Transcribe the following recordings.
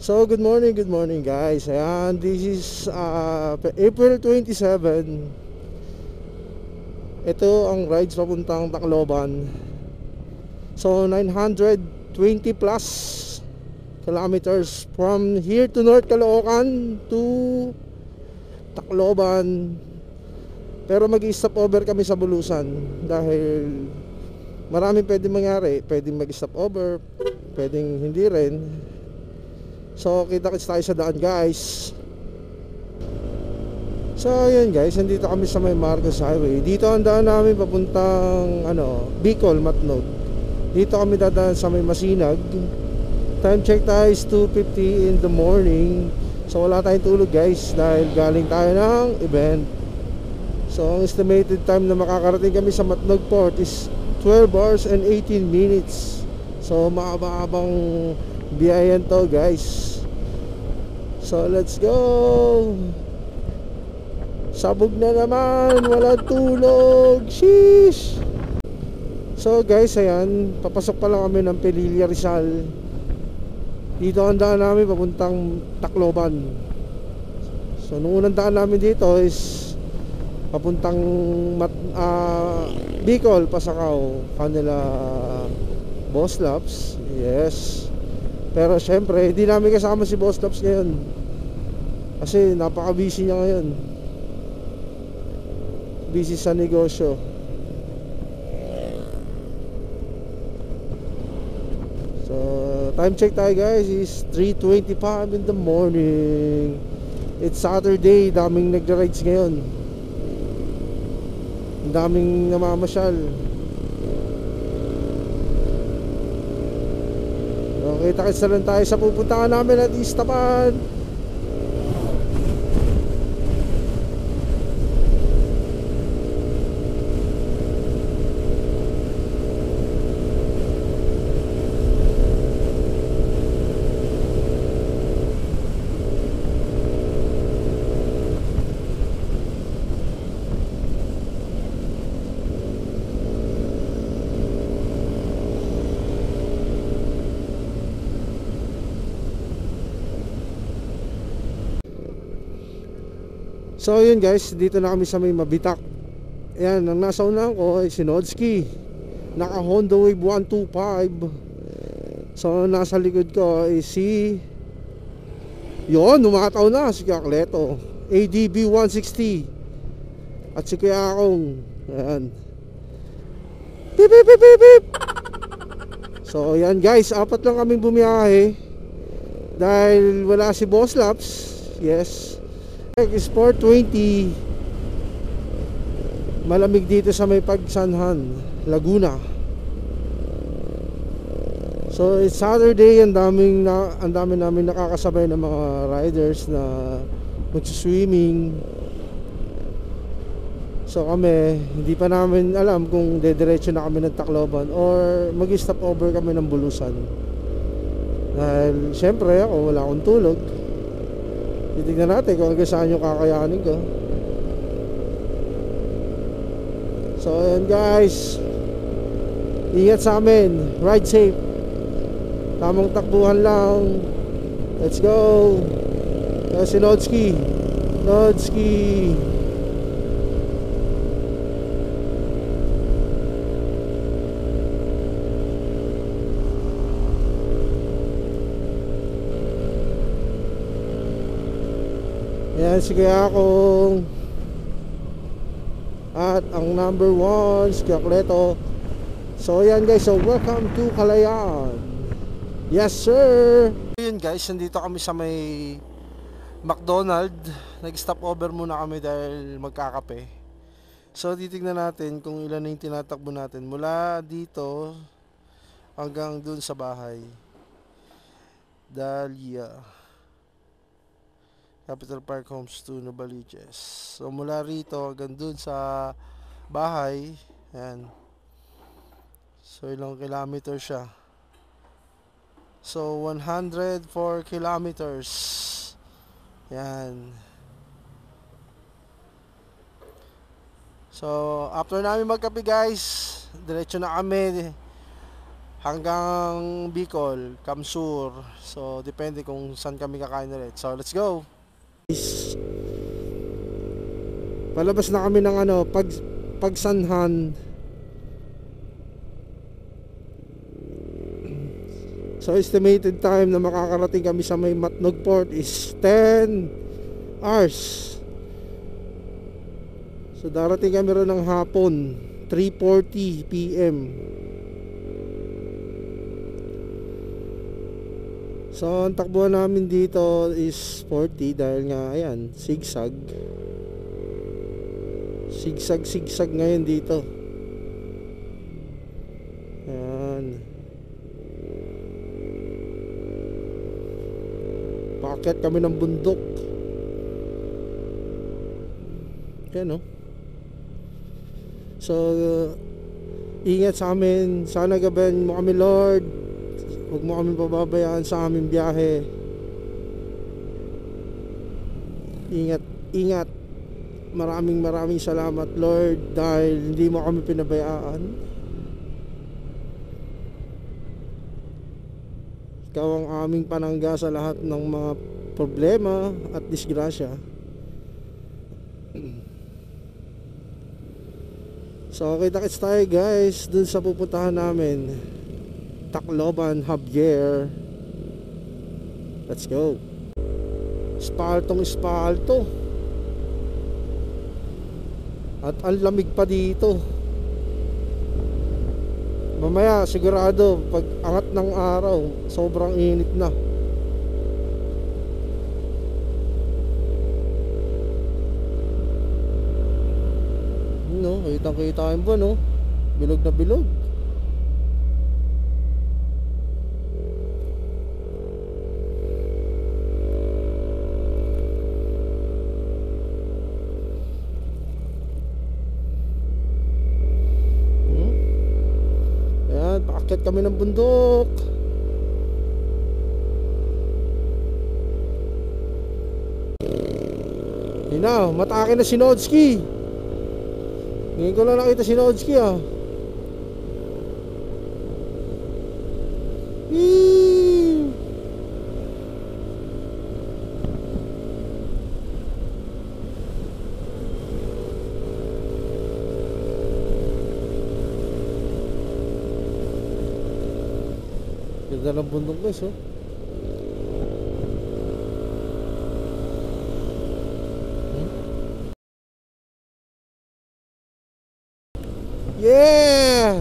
So good morning guys. Ayan, this is April 27. Ito ang rides papuntang Tacloban. So 920 plus kilometers from here to North Caloocan to Tacloban. Pero mag-stop over kami sa Bulusan dahil maraming pwedeng mangyari. Pwedeng mag-stop over, pwedeng hindi rin. So kita-kits tayo sa daan guys. So yun guys, nandito kami sa may Marcos Highway. Dito ang daan namin papuntang Bicol, Matnog. Dito kami dadaan sa may Masinag. Time check tayo is 2:50 in the morning. So wala tayong tulog guys dahil galing tayo ng event. So ang estimated time na makakarating kami sa Matnog Port is 12 hours and 18 minutes. So maaba-abang biyayan to guys. So let's go. Sabog na naman, walang tulog. Sheesh. So guys, ayan, papasok pa lang kami ng Pililla Rizal. Dito ang daan namin papuntang Tacloban. So nung unang daan namin dito is papuntang Bicol, Pasakaw, kanila Boss Labs. Yes. Pero syempre, hindi namin kasama si Boss Labs ngayon kasi napaka-busy niya ngayon. Busy sa negosyo. So, time check tayo guys is 3:25 in the morning. It's Saturday, daming nagra-rides ngayon. Daming namamasyal. Kita-kits na lang tayo sa pupuntahan namin at Istapan. So yun guys, dito na kami sa may Mabitak. Ayan, ang nasa unahan ko ay si Nodski, naka Honda Wave 125. So nasa likod ko ay si yun, umataw na si Kakleto, ADB 160. At si Kuya Akong. Ayan. Beep, beep, beep, beep, beep. So yan guys, apat lang kaming bumiyahe dahil wala si Boss Laps. Yes, is 420. Malamig dito sa may Pagsanhan, Laguna. So it's Saturday, ang dami namin nakakasabay ng mga riders na magsuswimming. So kami, hindi pa namin alam kung dediretso na kami ng Tacloban or mag-stop over kami ng Bulusan. Dahil syempre ako, wala akong tulog. Titignan natin kung hanggang saan yung kakayanin ko. So ayan guys, ingat sa amin, ride safe, tamang takbuhan lang. Let's go. Si Nodski. Yan si Kuya Akong. At ang number 1 si Kakleto. So yan guys, so welcome to Kalayaan. Yes sir. Yun guys, nandito kami sa may McDonald. Nag-stop over muna kami dahil magkakape. So titignan natin kung ilan na yung tinatakbo natin mula dito hanggang dun sa bahay. Dahlia Capital Park Homes to Novaliches. So mula rito hanggang dun sa bahay, ayan. So ilang kilometer siya. So 104 kilometers. Yan. So after namin magkape guys, diretso na kami hanggang Bicol, Kamsur. So depende kung saan kami kakain ulit. So let's go. Palabas na kami ng Pagsanhan. So estimated time na makakarating kami sa may Matnog Port is 10 hours. So darating kami rin ng hapon, 3:40 PM. So ang takbuhan namin dito is 40 dahil nga ayan, zigzag ngayon dito. Ayan. Paakyat kami ng bundok. Ayan, no? So ingat sa amin. Sana gabayan mo kami, Lord. Huwag mo kami pababayaan sa aming biyahe. Ingat. Maraming salamat, Lord, dahil hindi mo kami pinabayaan. Ikaw ang aming panangga sa lahat ng mga problema at disgrasya. So kita-kits tayo, guys, dun sa pupuntahan namin, Tacloban, Javier. Let's go. Espalto. At ang lamig pa dito. Mamaya sigurado pag angat ng araw, sobrang init na. No, kitang-kita yung buwan, no? Bilog na bilog. Paakyat kami ng bundok. Yun na, matake na si Nodski. Ngayon ko lang nakita si Nodski, ah. Ganda ng bundok, guys, oh. Yeah!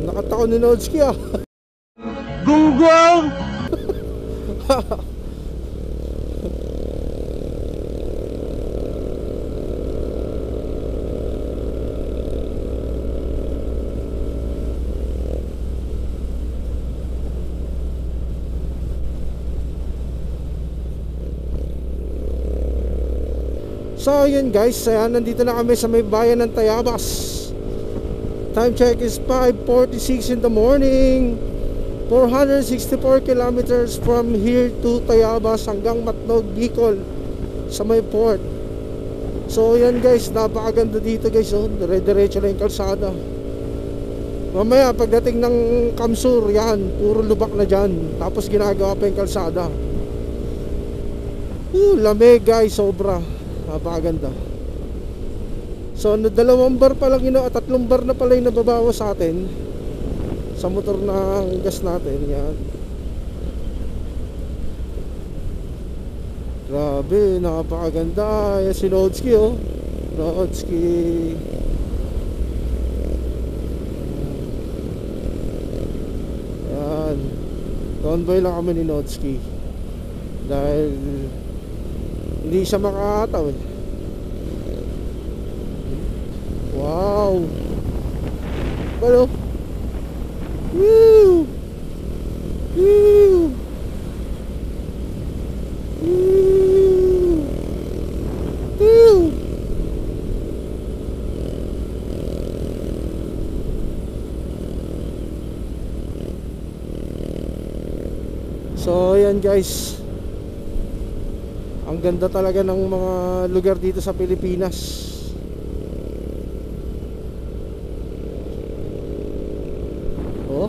Nakatako ni Nodski, ah. Gunggong! So yun, guys, nandito na kami sa may bayan ng Tayabas. Time check is 5:46 in the morning. 464 kilometers from here to Tayabas hanggang Matnog, Bicol, sa may port. So yan, guys, napakaganda dito, guys, oh. Dire-diretso na yung kalsada. Mamaya pagdating ng Kamsur, yan, puro lubak na dyan. Tapos ginagawa pa yung kalsada. Lamig, guys, sobra. Napakaganda. So 2 bar pa lang at 3 bar na pala yung nababawas sa atin sa motor na gas natin. Yan. Grabe, napakaganda. Yan si Nodski, oh. Nodski. Yan. Convoy lang kami ni Nodski dahil hindi siya makakataw, eh. Wow. Pero woo. Woo. Woo. Woo. So ayan guys, ang ganda talaga ng mga lugar dito sa Pilipinas. Oh,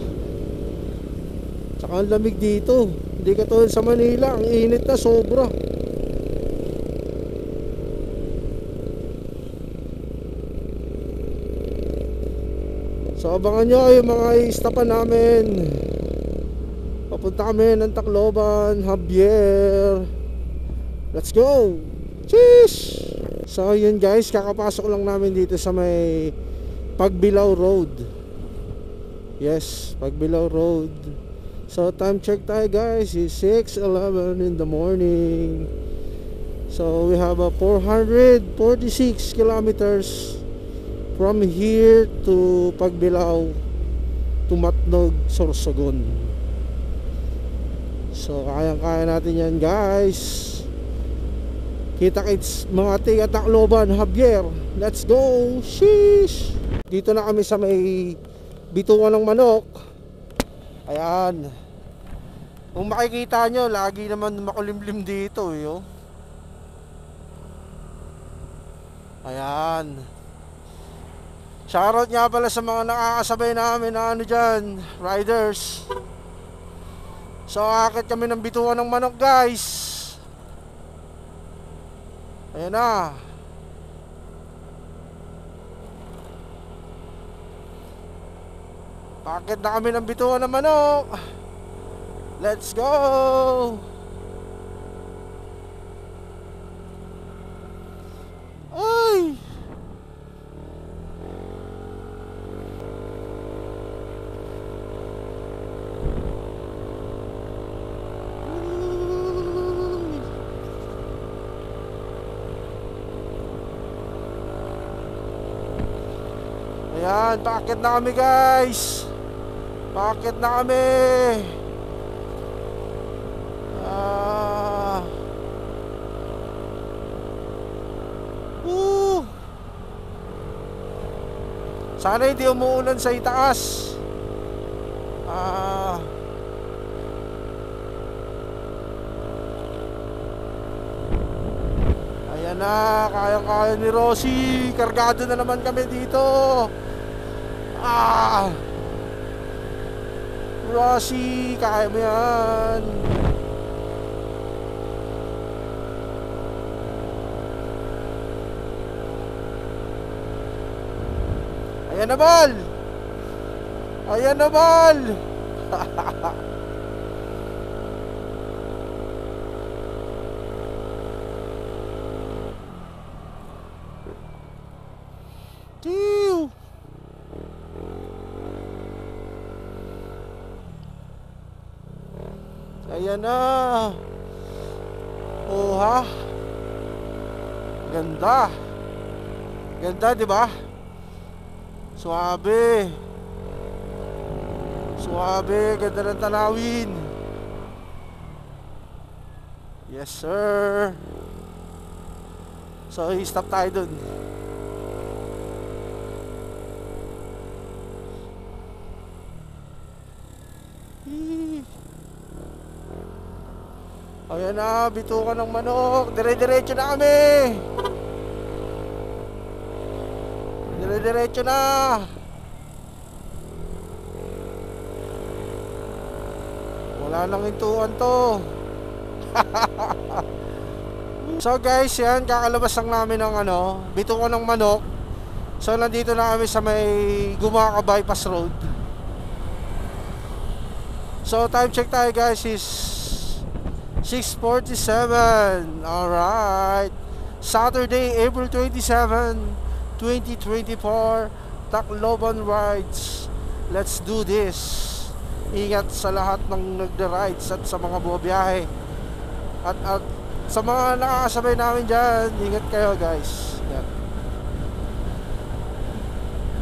tsaka ang lamig dito. Hindi katulad sa Manila, ang init na sobra. So abangan nyo yung mga istapan namin. Papunta kami ng Tacloban, Javier. Let's go! Cheers! So yun guys, kakapasok lang namin dito sa may Pagbilao Road. Yes, Pagbilao Road. So time check tayo guys, is 6:11 in the morning. So we have a 446 kilometers from here to Pagbilao to Matnog, Sorsogon. So kayang-kaya natin yan guys. Kita-kits mga tiga Tacloban, Javier. Let's go! Sheesh! Dito na kami sa may bituan ng manok. Ayan. Kung makikita nyo, lagi naman makulimlim dito yo. Ayan. Shoutout nga pala sa mga nakakasabay namin na ano dyan, riders. So akit kami ng bituan ng manok guys. Ayan na. Pakit na kami ng bituan ng manok. Let's go. Ay. Ayan, paakit na kami guys. Paakit na kami. Sana hindi umuulan sa itaas. Ayan na, kaya-kaya ni Rosie. Kargado na naman kami dito. Rosie, kaya mo yan. Ayan na bal. Ayan na bal. Tiw. Ayan na. Oh ha. Ganda. Ganda, di ba? Suabe. Suabe, ganda ng tanawin. Yes sir. So i-stop tayo dun. Ayan na, bitukan ng manok. Dire-diretso na kami. Dire-diretso na. Wala nang hintuan to. So guys, yan, kakalabas lang namin ng bitukan ng manok. So nandito na kami sa may Gumaca Bypass Road. So time check tayo guys is 6:47. Alright, Saturday, April 27, 2024, Tacloban rides. Let's do this. Ingat sa lahat ng nagda-rides at sa mga bumabiyahe. At sa mga nakakasabay namin dyan, ingat kayo guys. Yan.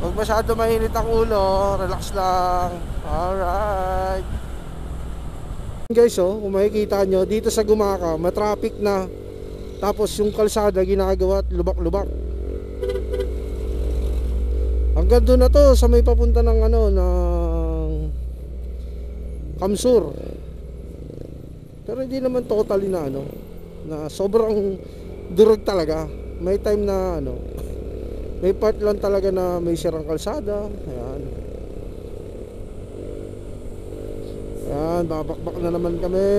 Huwag masyado mainit ang ulo, relax lang. Alright. Guys, oh, kung makikita nyo, dito sa Gumaca, matraffic na. Tapos yung kalsada ginagawa at lubak-lubak. Hanggang doon na to sa may papunta ng ano, ng Kamsur. Pero hindi naman totally na ano, na sobrang durog talaga. May time na ano, may part lang talaga na may sirang kalsada. Ayan. Ayan, babakbak na naman kami.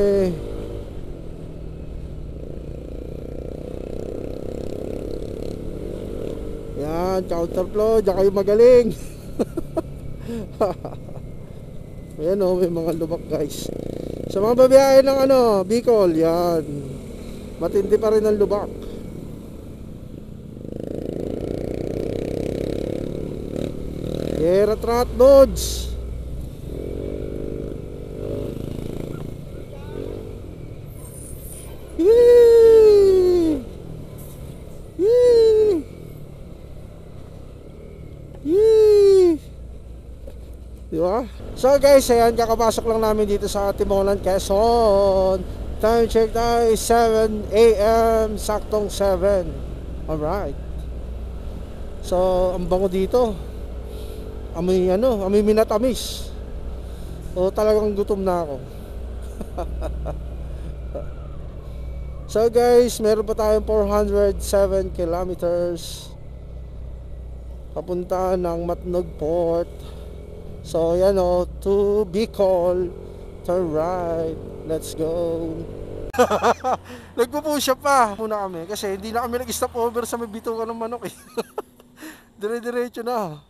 Ayan, counterflow, diyan kayo magaling. Ayan o, may mga lubak guys. Sa mga babiyahe ng ano, Bicol, yan. Matindi pa rin ang lubak. Era Trat Lodge. Yee! Yee! Yee! Diba? So guys, ayan, kakapasok lang namin dito sa Timolan, Quezon. Time check tayo 7 AM, saktong 7. Alright. So, ang bango dito. Amoy ano, amoy minatamis. O talagang gutom na ako. So guys, meron pa tayong 407 kilometers papunta ng Matnog Port. So yan o, to Bicol, turn right, let's go. Nagpo-push up pa muna kami kasi hindi na kami nag-stop over sa may bitukan ng manok eh. Dire-diretso na.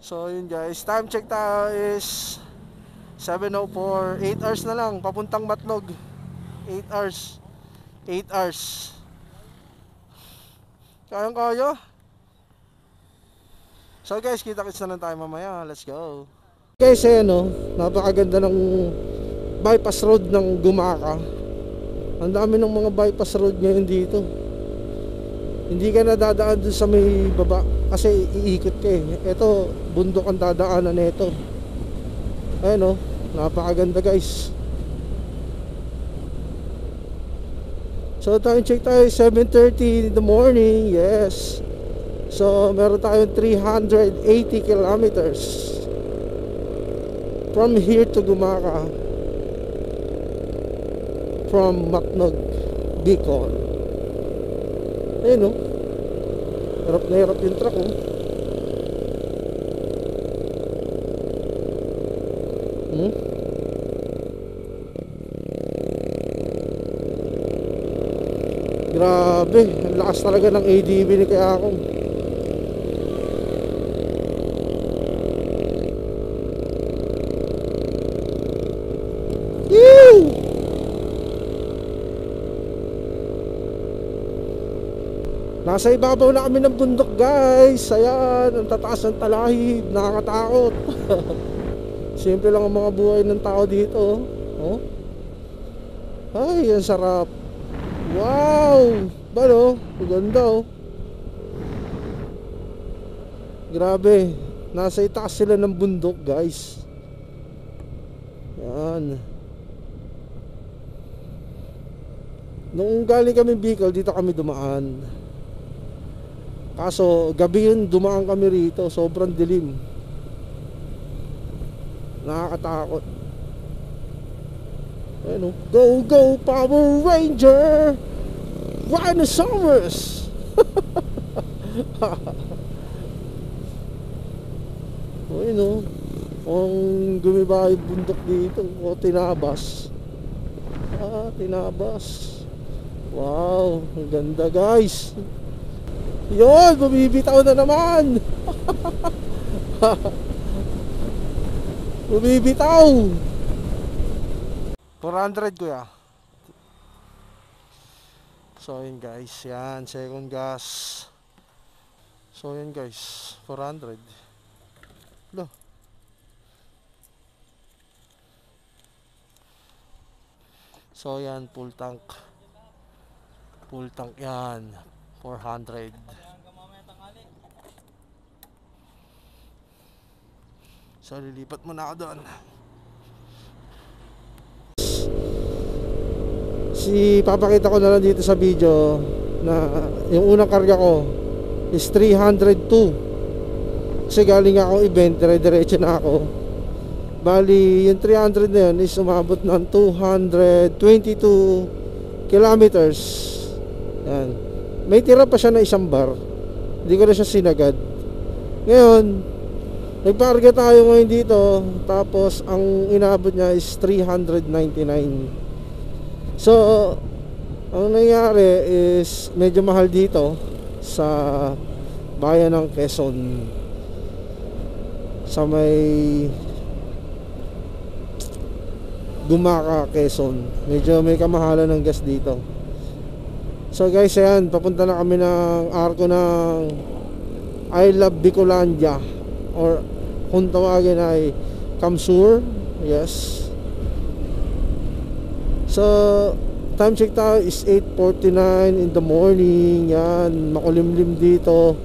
So yun guys, time check tayo is 7:04, 8 hours na lang papuntang Matnog. 8 hours. 8 hours. Kayang-kaya. So guys, kita-kits na lang tayo mamaya. Let's go. Guys, ayan o, napakaganda ng bypass road ng Gumaca. Ang dami ng mga bypass road ngayon dito. Hindi ka na dadaan dun sa may baba kasi iikot ka eh. Ito, bundok ang dadaanan nito. Ayan o, napakaganda guys. So time check tayo 7:30 in the morning. Yes. So meron tayong 380 kilometers from here to Gumaca, from Matnog, Bicol. Ayun o, hirap na hirap yung truck o. Grabe, ang lakas talaga ng ADB ni kaya ako. Yee! Nasa ibabaw na kami ng bundok guys. Ayan, ang tataas ng talahib, nakakatakot. Simple lang ang mga buhay ng tao dito. Oh. Ay, ang sarap. Wow! Balo, maganda oh. Grabe, nasa itaas sila ng bundok guys. Yan. Nung galing kami Bicol, dito kami dumaan. Kaso gabi yun dumaan kami rito, sobrang dilim. Nakakatakot. Ano? Go go Power Ranger! Rhinoceros! O yun o, kung gumiba yung bundok dito, o tinabas. Tinabas. Wow, ang ganda guys. Yun, bumibitaw na naman. Bumibitaw. 400 kuya. So yun guys, yan, second gas. So yun guys, 400. Loh. So yan, full tank. Full tank yan, 400. So lilipat muna ako doon. Papakita ko na lang dito sa video na yung unang karga ko is 302. Kasi galing ako event, dire-diretso na ako. Bali yung 300 na yun is umabot ng 222 kilometers. Yan. May tira pa siya na isang bar. Hindi ko na siya sinagad. Ngayon nagpakarga tayo ngayon dito. Tapos ang inabot niya is 399. So ang nangyari is medyo mahal dito sa bayan ng Quezon, sa may Dumaca, Quezon. Medyo may kamahalan ng gas dito. So guys, ayan, papunta na kami ng arko ng I Love Bicolandia, or kung tawagin ay Kamsur. Yes. So time check tayo is 8:49 in the morning. Yan, makulimlim dito.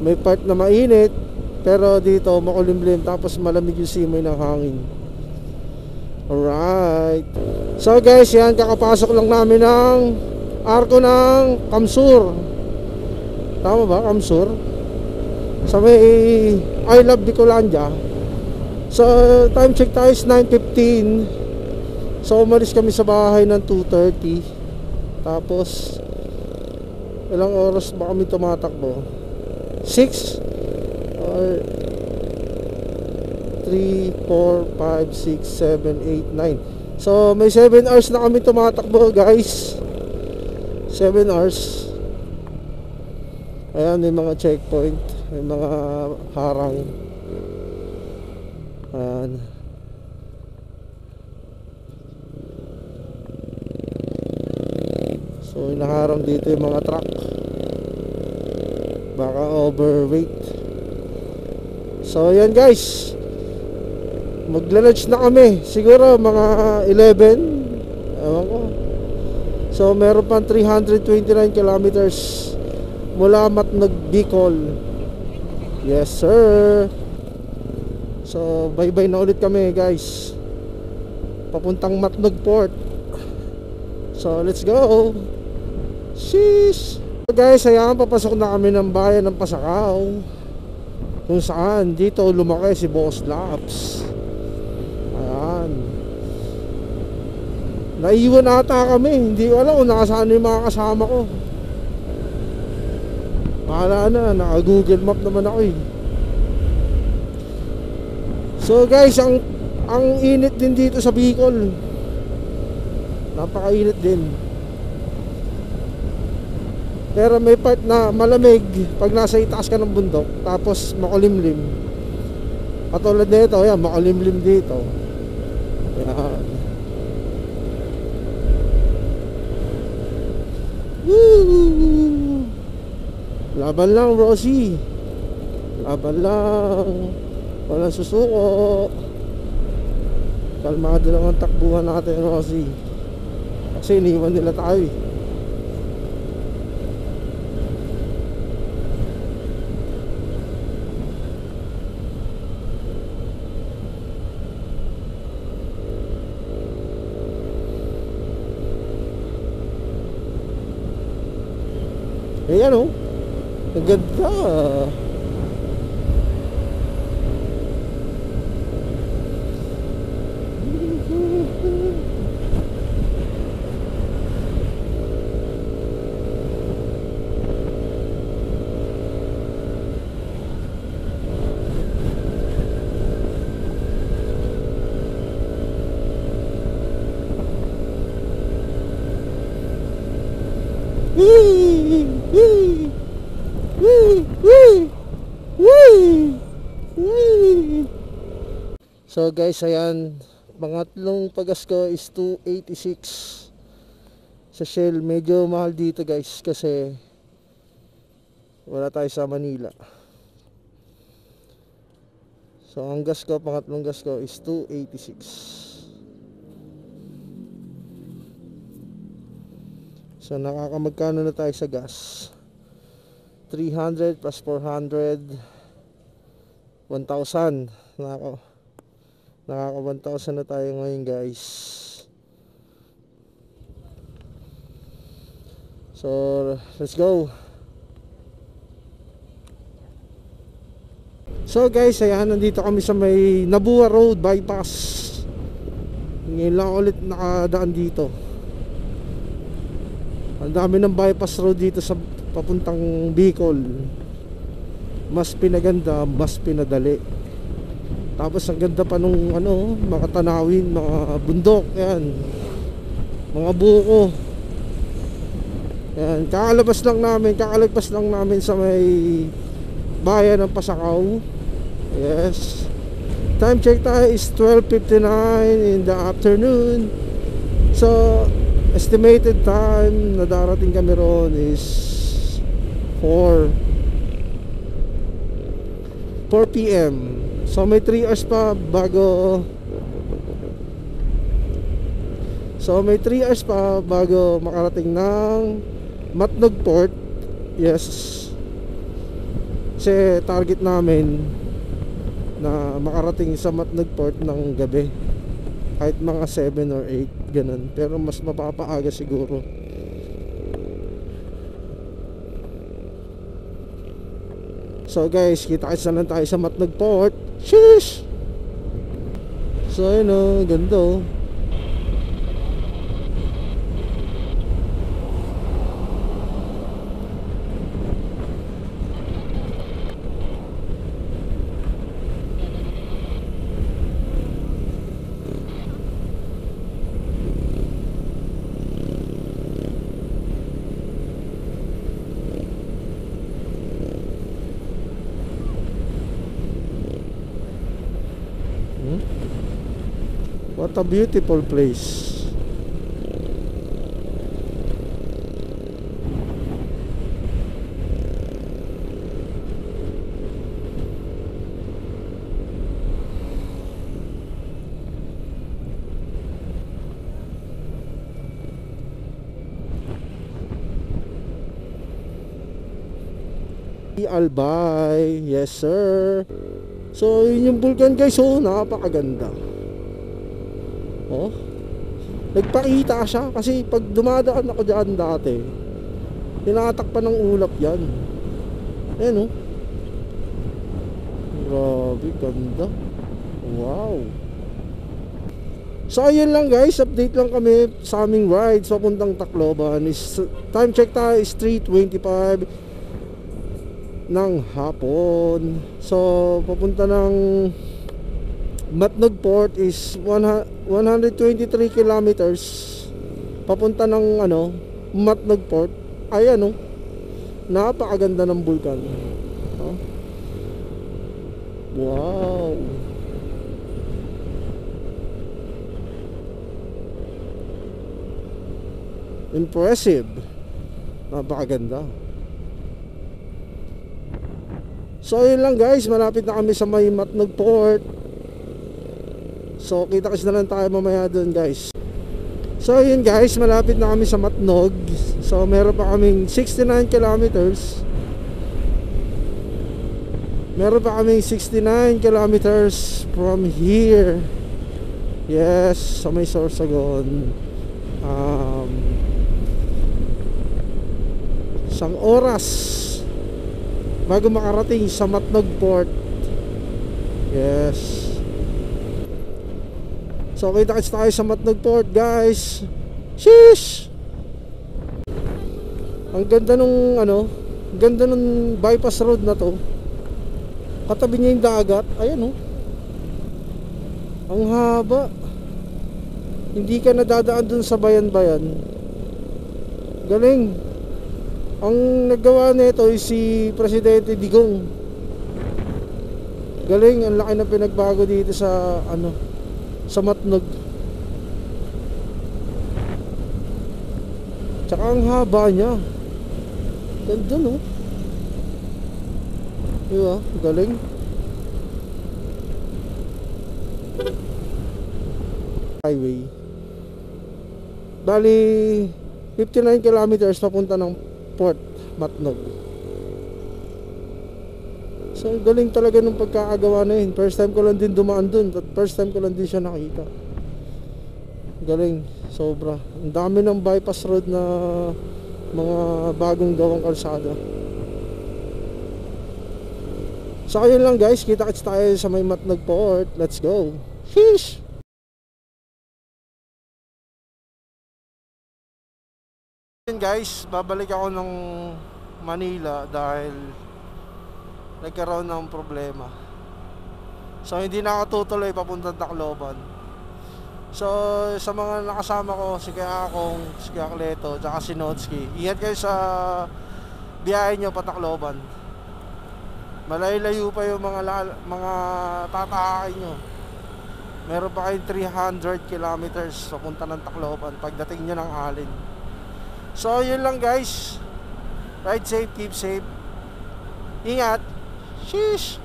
May part na mainit, pero dito makulimlim, tapos malamig yung simoy ng hangin. Alright. So guys, yan, kakapasok lang namin ng arko ng Kamsur. Tama ba? Kamsur? Sa may I Love Bicolandia. So time check tayo is 9:15. So umalis kami sa bahay ng 2:30. Tapos ilang oras ba kami tumatakbo? 6 or 3, 4, 5, 6, 7, 8, 9. So may 7 hours na kami tumatakbo guys. 7 hours. Ayan, may mga checkpoint, may mga harang. Ayan. So inaharang dito yung mga truck, baka overweight. So yan guys, magla-lunch na kami. Siguro mga 11, ewan ko. So meron pang 329 kilometers mula Matnog, Bicol. Yes sir. So bye bye na ulit kami guys, papuntang Matnog Port. So let's go. Sheesh. So guys, ayan, papasok na kami ng bayan ng Pasakaw, kung saan dito lumaki si Boss Laps. Ayan. Naiwan ata kami. Hindi ko alam kung nakasaan yung mga kasama ko. Bahala na, naka-Google Map naman ako eh. So guys, ang init din dito sa Bicol. Napakainit din. Pero may part na malamig pag nasa itaas ka ng bundok, tapos makulimlim. Katulad nito, yan, makulimlim dito. Yan. Woo! Laban lang, Rosie. Laban lang. Walang susuko. Kalmado lang ang takbuhan natin, Rosie. Kasi iniwan nila tayo eh. Ayan o, ang ganda. So guys, ayan, pangatlong pagas ko is 286 sa Shell. Medyo mahal dito guys kasi wala tayo sa Manila. So ang gas ko, pangatlong gas ko is 286. So nakakamagkano na tayo sa gas? 300 plus 400, 1,000 na ako. Nakaka 1,000 na tayo ngayon guys. So let's go. So guys, ayan, nandito kami sa may Nabua Road bypass. Ngayon lang ulit nakadaan dito. Ang dami ng bypass road dito sa papuntang Bicol. Mas pinaganda, mas pinadali. Tapos ang ganda pa nung ano, mga tanawin, mga bundok, yan. Mga buko. Yan, kakalagpas lang namin sa may bayan ng Pasakaw. Yes. Time check tayo is 12:59 in the afternoon. So estimated time na darating kami ron is 4 p.m. So may 3 hours pa bago makarating ng Matnog Port. Yes. Kasi target namin na makarating sa Matnog Port ng gabi, kahit mga 7 or 8 ganun, pero mas mapapaaga siguro. So guys, kita-kits na lang tayo sa Matnog Port. Sheesh! So yun o, ganda o. What a beautiful place. Albay, yes sir. So yun yung bulkan guys, oh, napakaganda. Oh, nagpakita siya kasi pag dumadaan ako dyan dati, tinatakpan ng ulap yan. Ayan oh, grabe ganda. Wow. So ayun lang guys, update lang kami sa aming rides papuntang Tacloban. Time check tayo is 3:25 ng hapon. So papunta ng Matnog Port is 123 kilometers papunta ng ano, Matnog Port. Ay ano, napakaganda ng bulkan. Oh. Wow. Impressive. Napakaganda. So yun lang guys, malapit na kami sa may Matnog Port. So kita-kits na lang tayo mamaya doon guys. So yun guys, malapit na kami sa Matnog. So meron pa kaming 69 kilometers. Meron pa kaming 69 kilometers from here. Yes, sa may Sorsogon. Isang oras bago makarating sa Matnog Port. Yes. So kita-kits tayo sa Matnog Port guys. Sheesh! Ang ganda nung ano, ganda nung bypass road na to. Katabi niya yung dagat. Ayan oh, ang haba. Hindi ka nadadaan dun sa bayan-bayan. Galing. Ang naggawa nito ay si Presidente Digong. Galing, ang laki na pinagbago dito sa ano, sa Matnog. Tsaka ang haba niya. Ganda no. Diba? Galing. Highway. Bali 59 kilometers papunta ng Port Matnog. So galing talaga nung pagkakagawa na yun. First time ko lang din dumaan dun, at first time ko lang din siya nakita. Galing, sobra. Ang dami ng bypass road na mga bagong gawang kalsada. So ayun lang guys, kita-kits tayo sa may Matnog Port. Let's go. Sheesh! Ayun guys, babalik ako ng Manila dahil nagkaroon ng problema. So hindi na ako tutuloy papuntang Tacloban. So sa mga nakasama ko, si Kuya Akong, si Kuya Cleto, tsaka si Notski, ingat kayo sa biyahe nyo pa Tacloban. Malayo-layo pa yung mga tatakakin nyo. Meron pa kayong 300 kilometers papunta ng Tacloban pagdating nyo ng Alin. So yun lang guys. Ride safe, keep safe. Ingat. Sheesh.